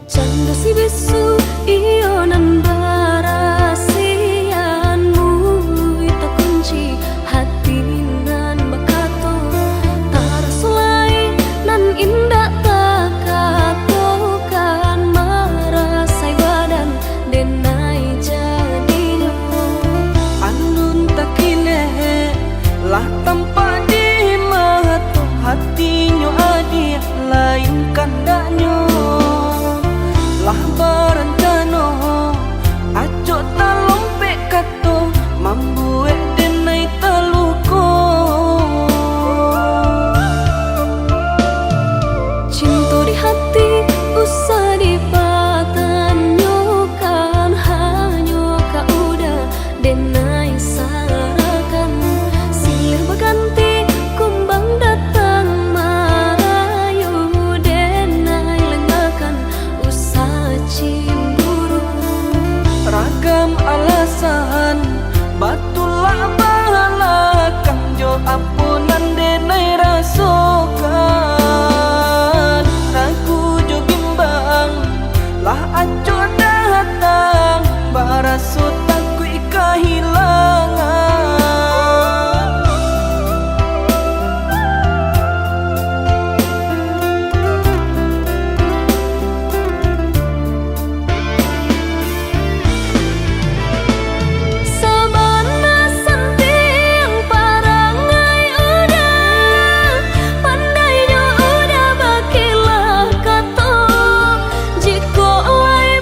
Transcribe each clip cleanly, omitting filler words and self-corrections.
Canda si bisu iyo nan barasianmu ita kunci hati nan bakato tarasulai nan indah takatokan marasai badan denai jadinya andun takine lah tanpa di mata hatinya adi lain kandaknya lah berencana aco talompe kato mambuek denai teluko cinta di hati usah dipatanyokan hanya kaudah denai sarakan silir berganti kumbang datang marayu denai lengakan usah cemburu ragam alasan batulah balakang jo ampunan denai rasokan ragu jo bimbang lah aco datang baraso takui kehilangan sabana santiang parangai udah pandainya udah bakilah kato jiko lai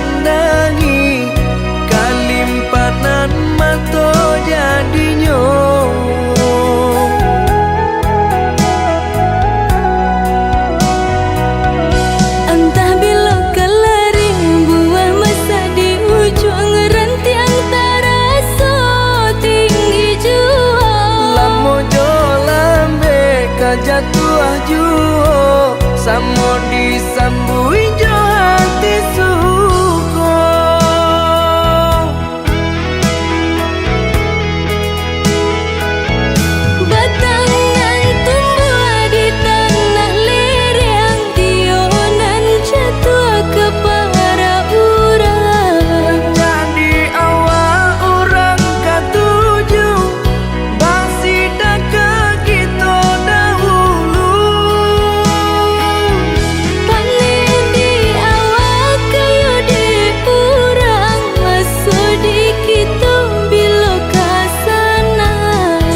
pandangi kalimpanan mato jadinyo. Entah bila kelaring buah masa di ujung rantiang taraso tinggi jua. Lamo jo lambe kajatuah juo samo disambui jo hati suko. Batangan tumbuh di tanah lereng, tionan jatuh ke para urang. Jadi awal orang katuju bangsi dah kita dahulu. Panen di awal kayu di urang, masuk di kita bila kasana.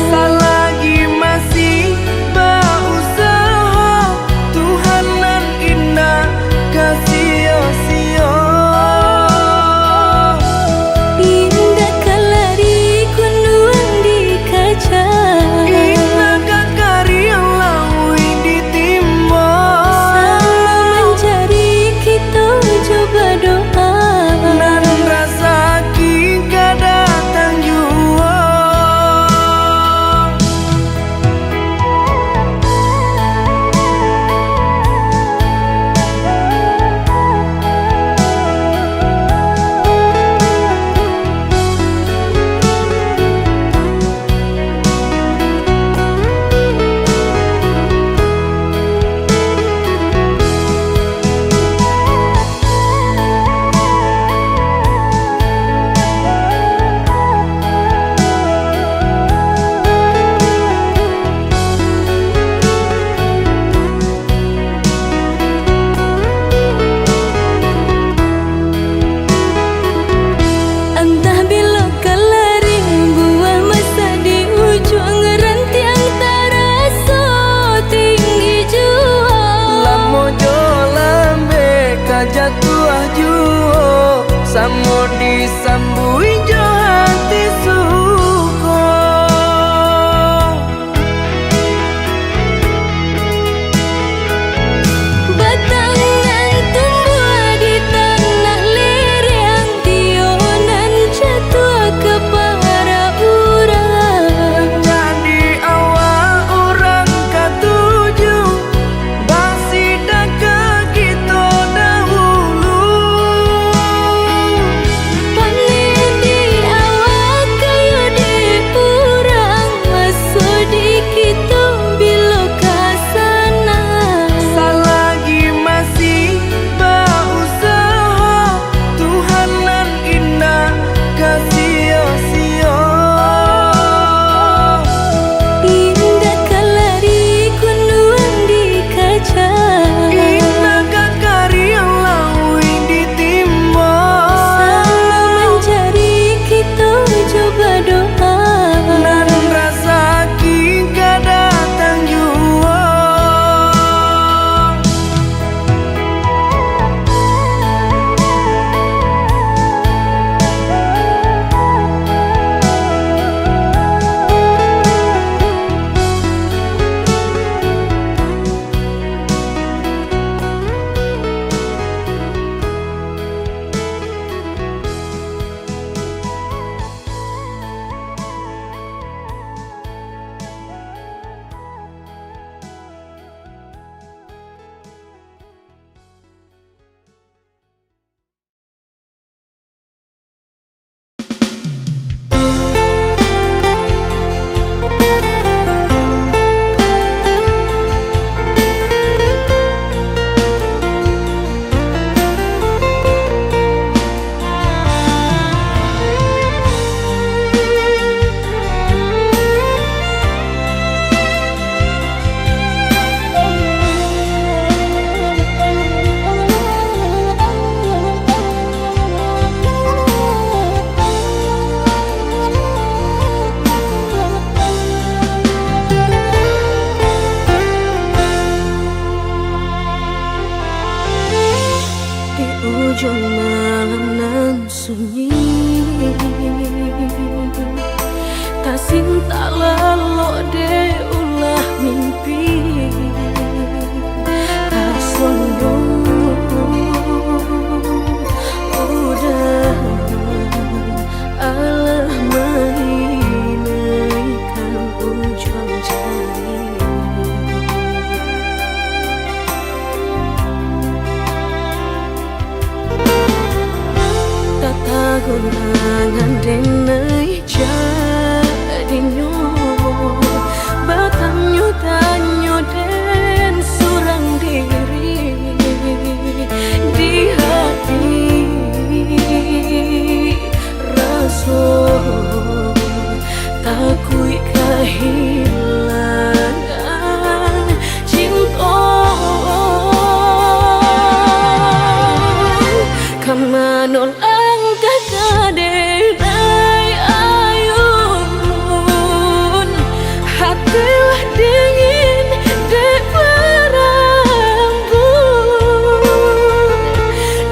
Selagi masih berusaha, Tuhan nan indah kasih-sia. Indah kelari kunduang di kaca, Indah kakari yang laui ditimba. sama mencari kita coba doa. Nan rasa kita datang jua. Entah bila kelaring buah masa di ujung rantiang taraso tinggi jua. Lamo jo lambe kajatuah juo samo disambui jo hati suko. Batangan tumbuh di tanah lereng, tionan jatuh ke para urang. Jadi awal orang katuju bangsi dah kita dahulu. Panen di malam nan sunyi, tak sinta lelo de ulah mimpi, tak sombong udah Allah mainkan ujung jari. Gurangan denai jadinya batanyo tanyo den surang diri di hati rasa takui kehilangan cinta kamanol dingin dek berambut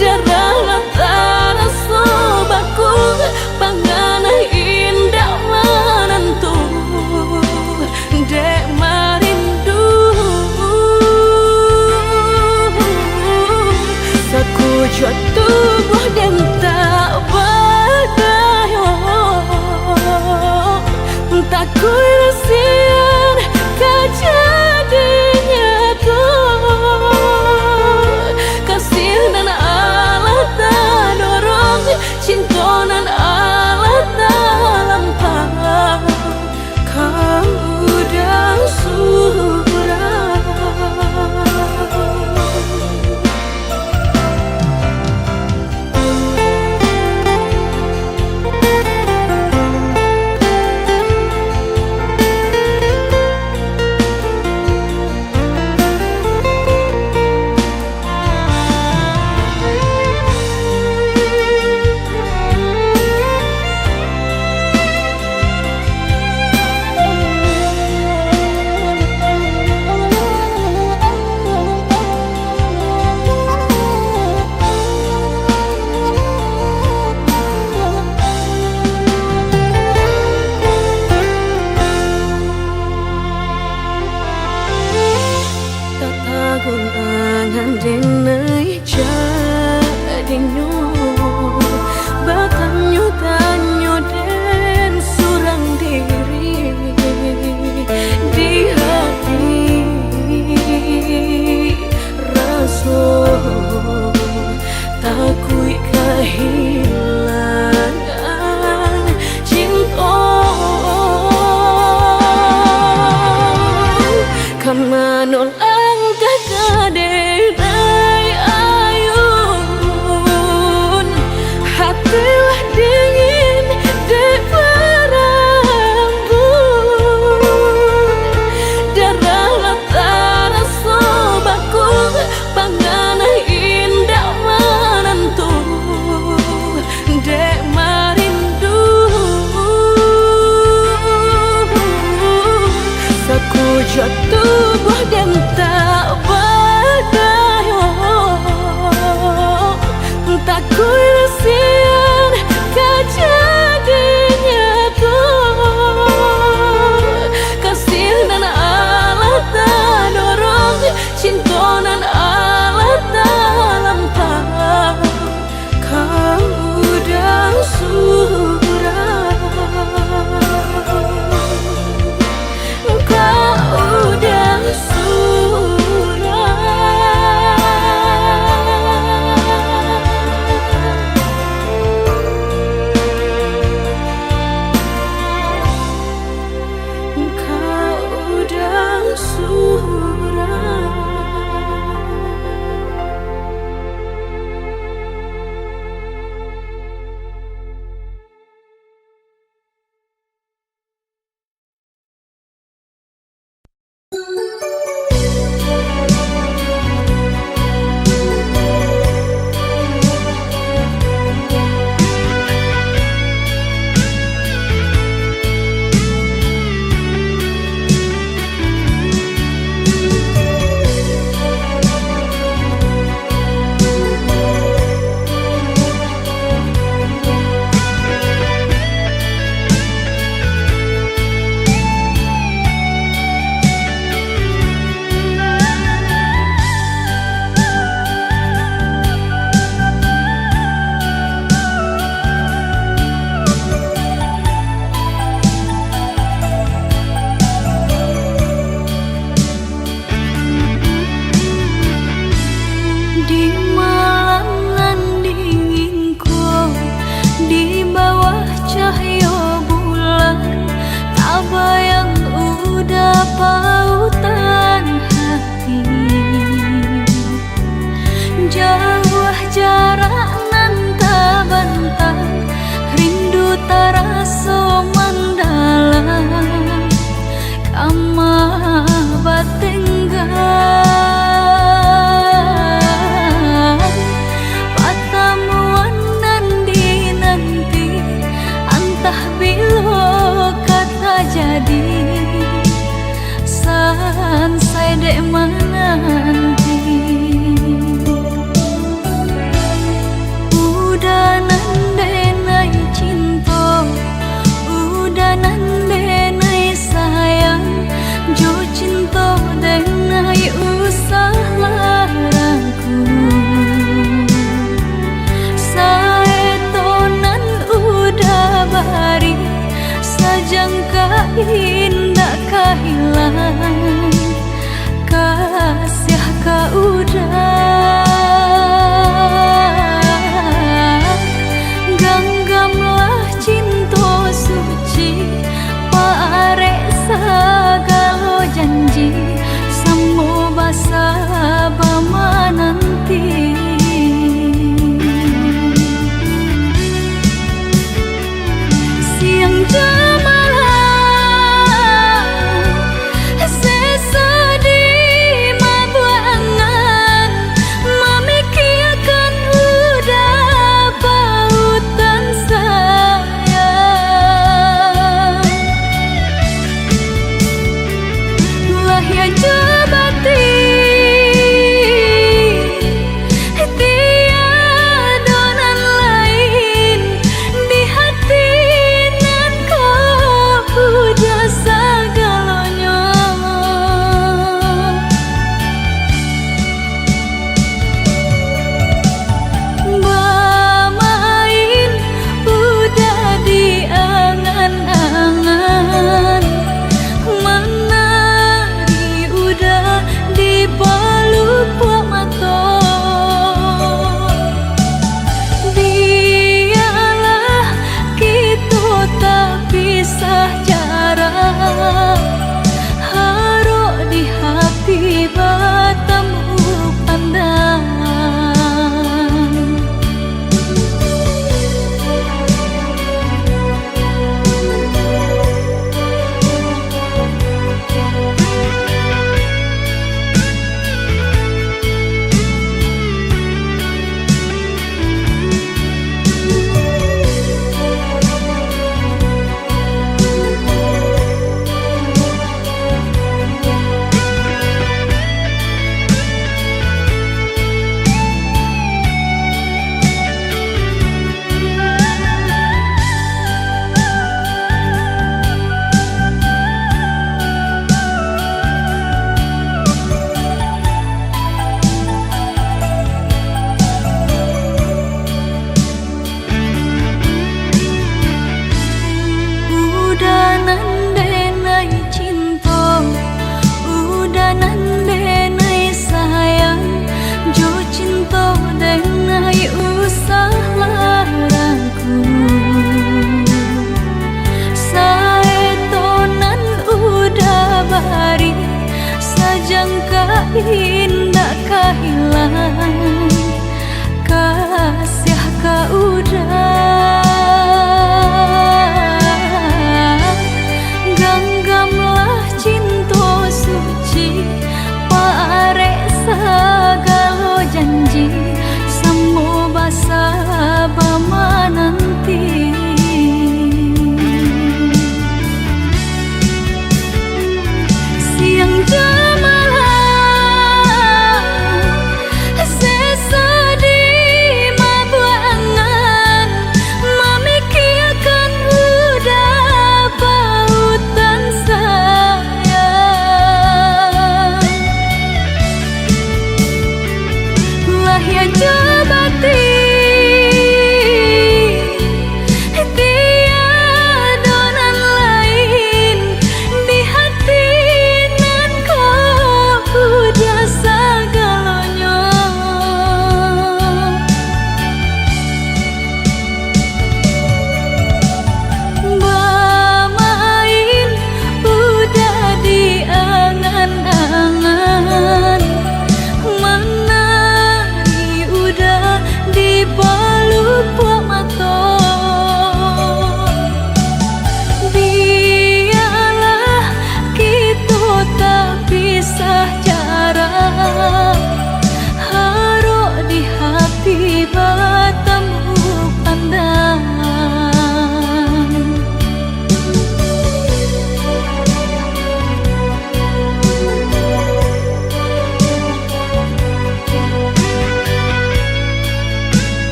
darah latara sobaku pangana indah menentu dek marindu sakujud tubuh dan tak berdaya tak kuilasian kejadinya tuh kasih dan Allah tak dorong cinta dan Allah tak lampau kau udah surah. Gunangan denai jadinya batanyo tanyo den surang diri di hati rasa takui kehilangan cinta kamanol denai ayun hatilah dingin dek berambut darah latara sobaku pangana indah menentu dek marindu sakujud tubuh dan tak tak kuilasian kejadinya tuh kasih dan Allah tak dorong cinta dan Allah tak lampau kau udah surah kau udah surah.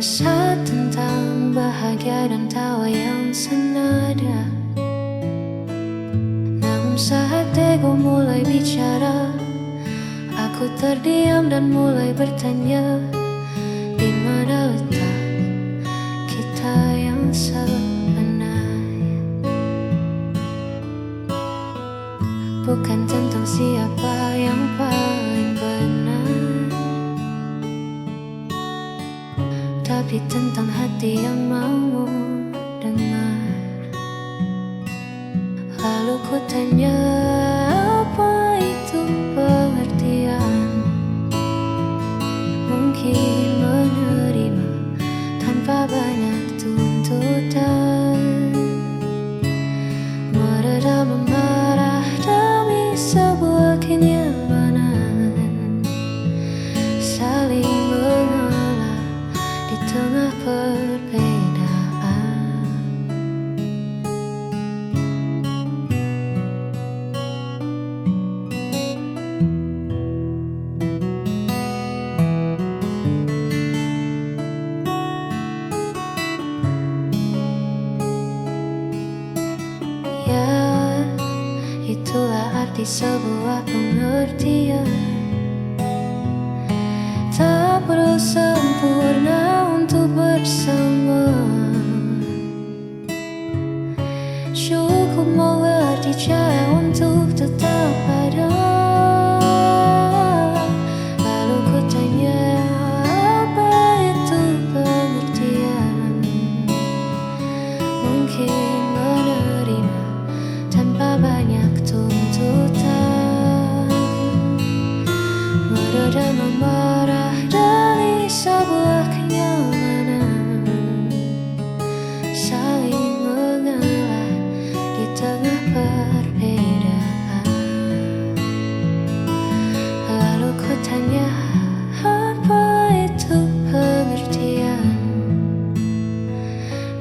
Rasa tentang bahagia dan tawa yang senada. Namun saat ego mulai bicara, aku terdiam dan mulai bertanya, di mana letak kita yang sebenarnya? Bukan tentang siapa yang paling benar, tapi tentang hati yang mau dengar. Lalu ku tanya, apa itu pengertian? Mungkin menerima tanpa banyak tuntutan, meredam amarah demi sebuah kenyamanan, saling mengalah di tengah perbedaan. Ya, itulah arti sebuah pengertian. Tak perlu sempurna untuk bersama, cukup mengerti cara untuk tetap ada. Lalu ku tanya, apa itu pengertian? Mungkin menerima tanpa banyak tuntutan, meredam amarah dari sebuah kenyamanan, saling mengalah di tengah perbedaan. Lalu ku tanya, apa itu pengertian?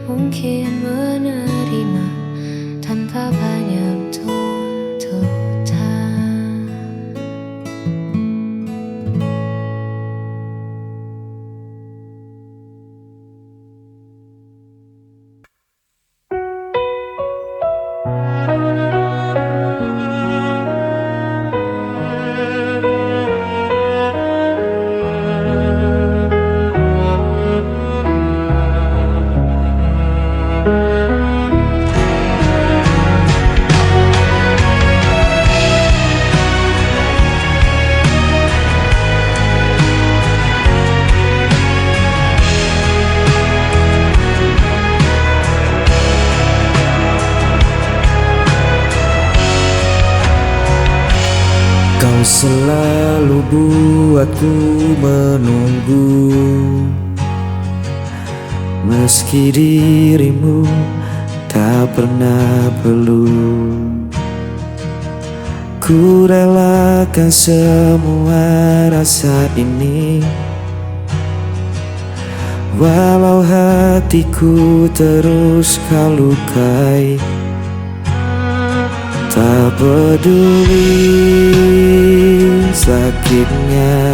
Mungkin menerima tanpa banyak tuntutan. Kau selalu buatku menunggu, meski dirimu tak pernah perlu. Ku relakan semua rasa ini, walau hatiku terus kau lukai. Tak peduli sakitnya,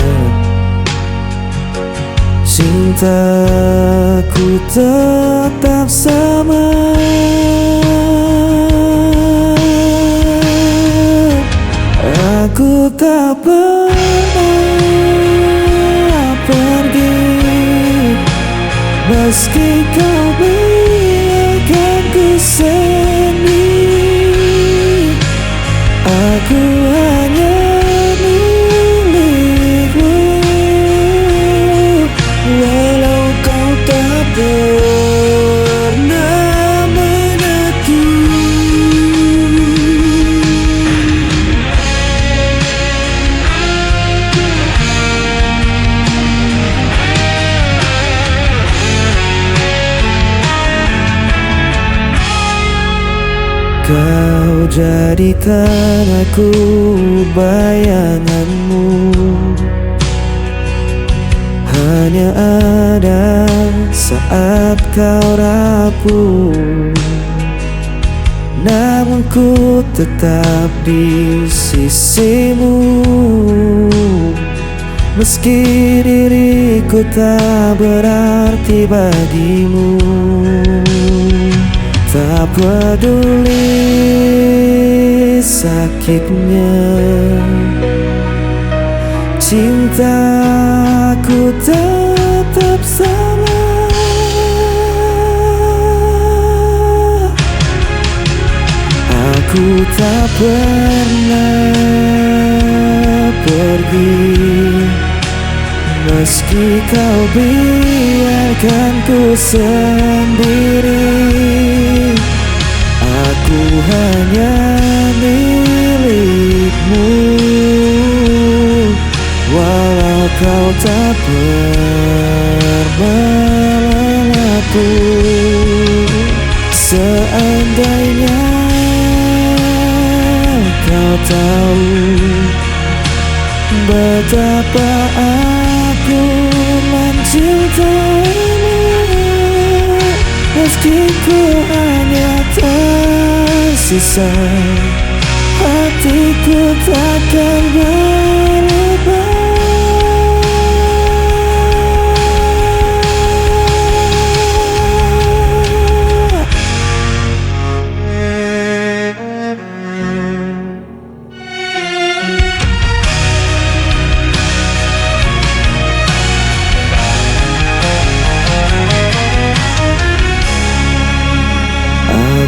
cintaku tetap sama. Aku tak pernah pergi, meski kau biarkan ku sendiri. Aku hanya milikmu, walau kau tak pernah menentu. Kau jadikan aku bayanganmu, hanya ada saat kau rapuh. Namun ku tetap di sisimu, Meski diriku tak berarti bagimu, tak peduli sakitnya, cintaku tetap sama. Aku tak pernah pergi, meski kau biarkan ku sendiri. Aku hanya milikmu, walau kau tak pernah pun. Seandainya kau tahu betapa aku mencintaimu, meski ku hanya tersisa, hatiku takkan berubah.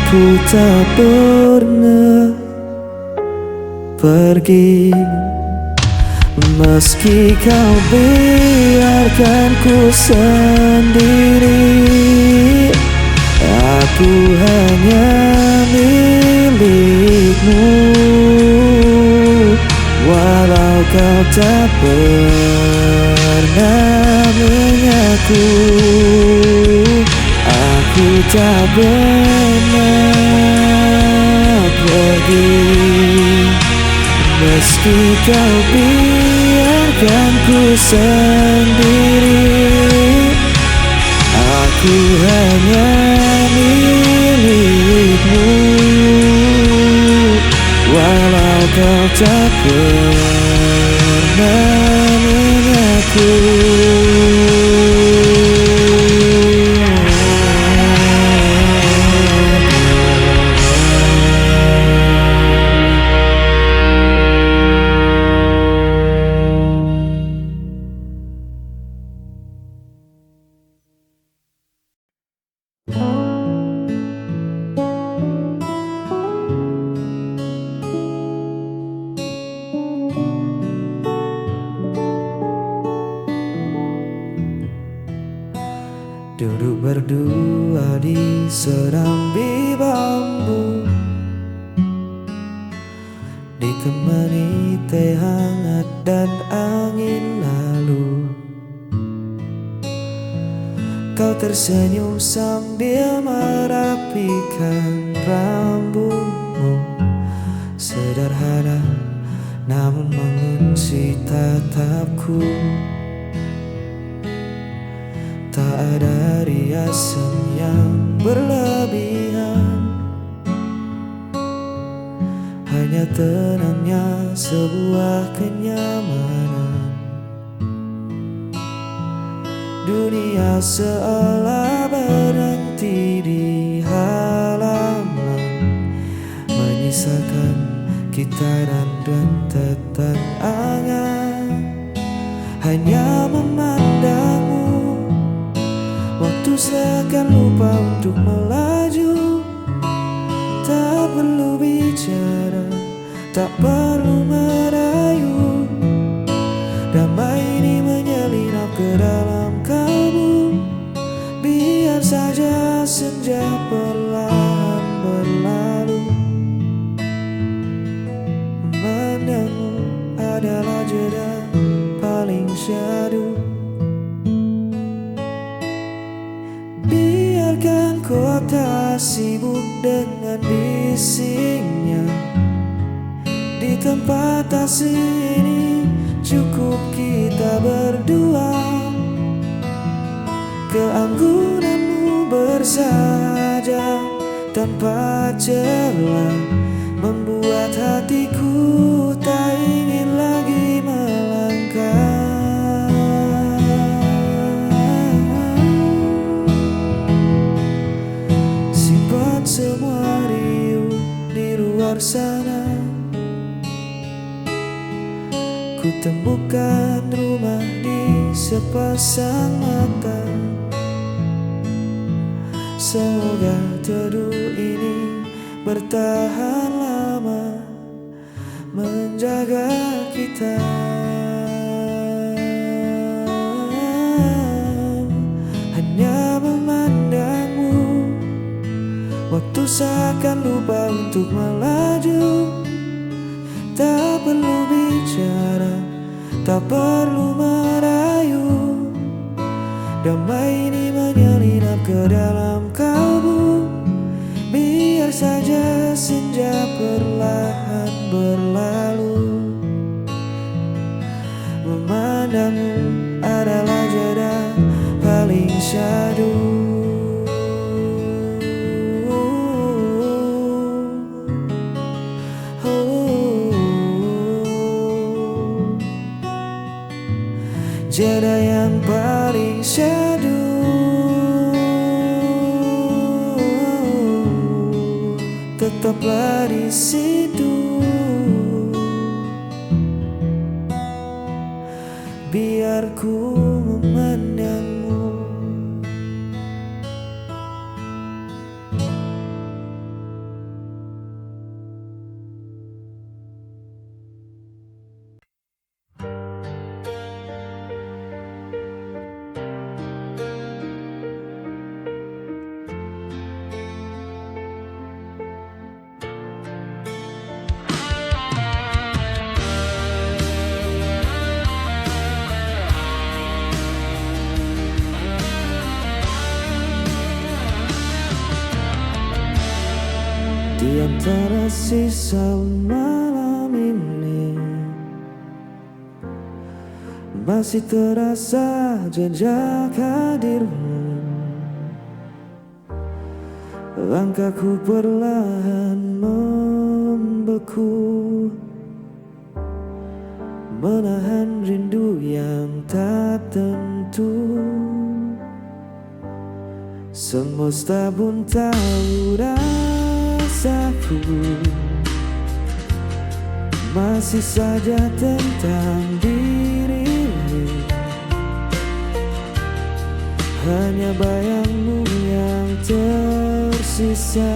Aku tak pernah pergi, meski kau biarkan ku sendiri. Aku hanya milikmu, walau kau tak pernah mengaku. Aku tak pernah pergi, meski kau biarkan ku sendiri. Aku hanya milikmu, walau kau tak pernah mengaku. Duduk berdua di serambi bambu, ditemani teh hangat dan angin lalu. Kau tersenyum sambil merapikan rambutmu, sederhana namun mengunci tatapku. Tak ada riasan yang berlebihan, hanya tenangnya sebuah kenyamanan. Dunia seolah berhenti di halaman, menyisakan kita dan rentetan angan. Hanya memandangmu, waktu seakan lupa untuk melaju. Tak perlu bicara, tak perlu merayu. Damai ini menyelinap ke dalam kalbu. Biar saja senja perlahan berlalu. Memandangmu adalah jeda paling syahdu. Biarkan kota sibuk dengan bisingnya. Di tempat asing ini cukup kita berdua. Keanggunanmu bersahaja tanpa celah, membuat hatiku tak ingin lagi melangkah. bukan rumah di sepasang mata. Semoga teduh ini bertahan lama, menjaga kita. Hanya memandangmu, waktu seakan lupa untuk melaju. Tak perlu bicara, tak perlu merayu. Damai ini menyelinap ke dalam kalbu. Biar saja senja perlahan berlalu. Memandangmu adalah jeda paling syahdu. Jeda yang paling syahdu. Tetaplah di situ, biar ku memandangmu. Di antara sisa malam ini masih terasa jejak hadirmu. Langkahku perlahan membeku, menahan rindu yang tak tentu. Semesta pun tahu rasaku, masih saja tentang dirimu. Hanya bayangmu yang tersisa,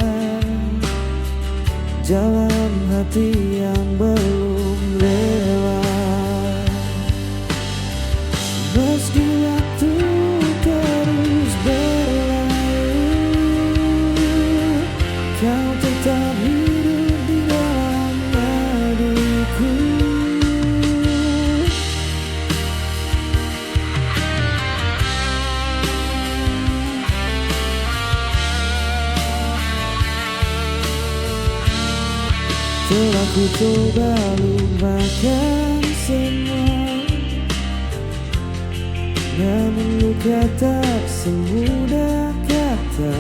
jalan hati yang belum rela. Meski waktu terus berlalu, kau tetap hidup di dalam hatiku. Telah ku coba lupakan semua, namun luka tak semudah kata.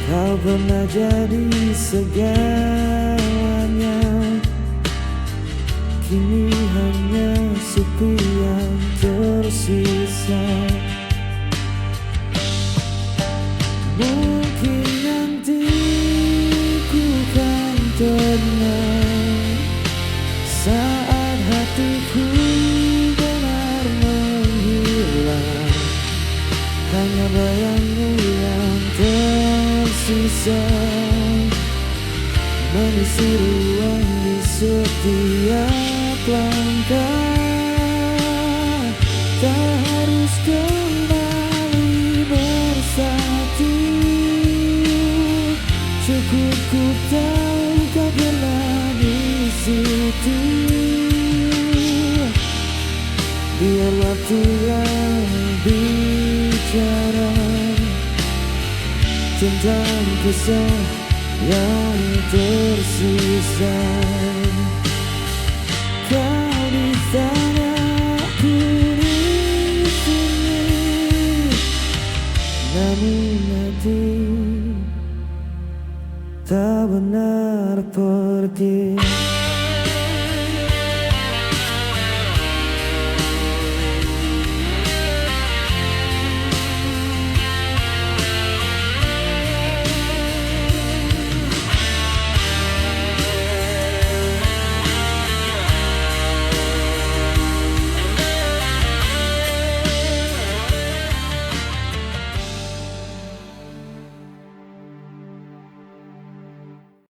Kau pernah jadi segalanya, kini hanya sepi yang tersisa. Mungkin nanti ku kan tenang saat hatiku benar menghilang. Hanya bayangmu yang tersisa mengisi ruang di setiap langkah. Tak harus kembali bersatu, cukup ku tahu kau pernah di situ. Biar waktu yang bicara tentang kisah yang tersisa. Kau di sana, aku di sini, namun hati tak benar pergi.